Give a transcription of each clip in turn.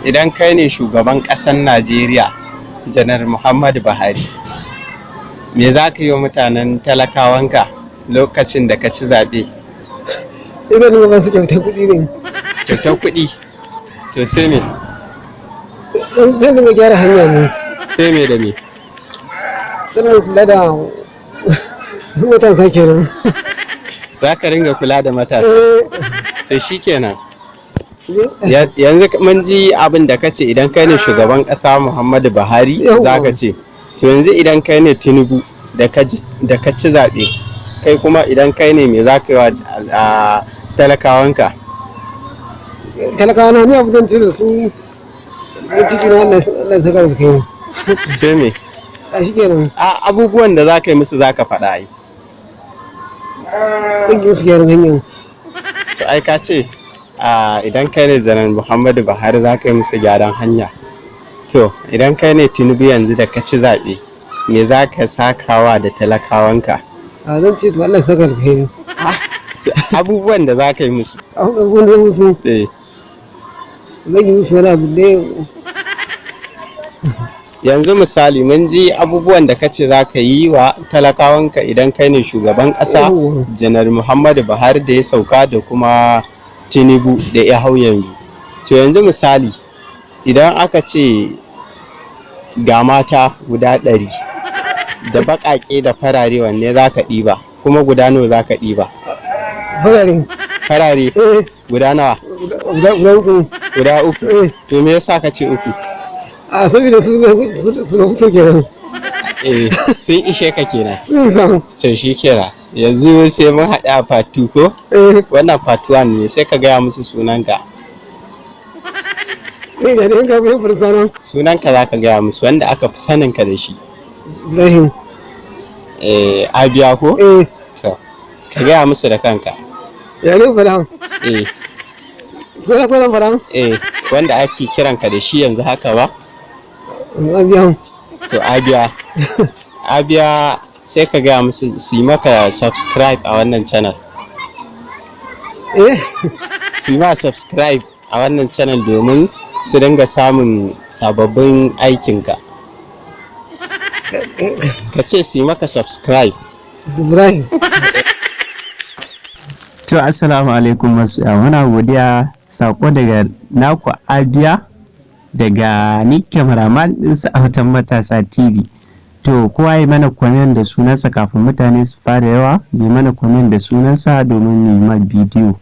idan kai ne shugaban ƙasar Najeriya janar Muhammadu Buhari, me za ka yi wa mutanen talakawanka lokacin da ka ci zaɓe? Idan ne ba su kyautar kuɗi ne. Kyautar kuɗi? To sai me? Zan dinga gyara hanya ne. Sai me da me? Zan dinga kula da matasa kenan. Za ka ringa kula da matasa? To shi kenan. Yanzu mun ji abin da ka ce idan kai ne shugaban ƙasa Muhammadu Buhari za ka ce. To yanzu idan kai ne Tinubu da ka ci zaɓe, kai kuma idan kai ne me za ka yi wa talakawanka? Talakawana ne abu zan ce da su ciki na Allah saka da kai. Sai me? A shi kenan. Abubuwan da za ka yi musu za ka faɗa ai. Zan yi musu gyaran hanyar. To ai ka ce idan kai ne janar Muhammadu Buhari za ka yi musu gyaran hanya. To idan kai ne Tinubu yanzu da ka ci zaɓe, me za ka sakawa da talakawanka? Zan ce to Allah saka da kai. Abubuwan da za ka yi musu. Abubuwan da musu. Zan yi musu wani abu ne. Yanzu misali mun ji abubuwan da ka ce za ka yi wa talakawanka idan kai ne shugaban ƙasa janar Muhammadu Buhari da ya sauka da kuma Tinubu da ya hau yanzu. To yanzu misali idan aka ce ga mata guda 100 da baƙaƙe da farare, wanne za ka ɗiba kuma guda nawa za ka ɗiba? Farare guda nawa? Guda uku. To me yasa ka ce uku? Saboda su na so kenan. Sun ishe ka kenan. To shi kenan. Yanzu sai mun haɗa a fatu ko? Wannan fatuwa ne, sai ka gaya musu sunanka. Sunanka za ka gaya musu wanda aka fi sanin ka da shi. Ibrahim. Abia ko? To ka gaya musu da kanka. Ya ne fara? Suna ko zan fara? Wanda ake kiranka da shi yanzu haka ba? Abia. To Abia sai ka gaya musu su yi maka subscribe a wannan channel. Su yi ma subscribe a wannan channel domin su dinga samun sababbin aikinka. Ka ce su yi maka subscribe. To assalamu alaikum masu muna godiya, sako daga naku Abia daga ni cameraman ɗinsa a watan matasa TV. To kowa yi mana comment da sunansa kafin mutane su fara yawa, yi mana comment da sunansa domin yi ma bidiyo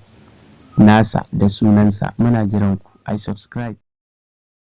nasa da sunansa. Muna jiran ku ai subscribe.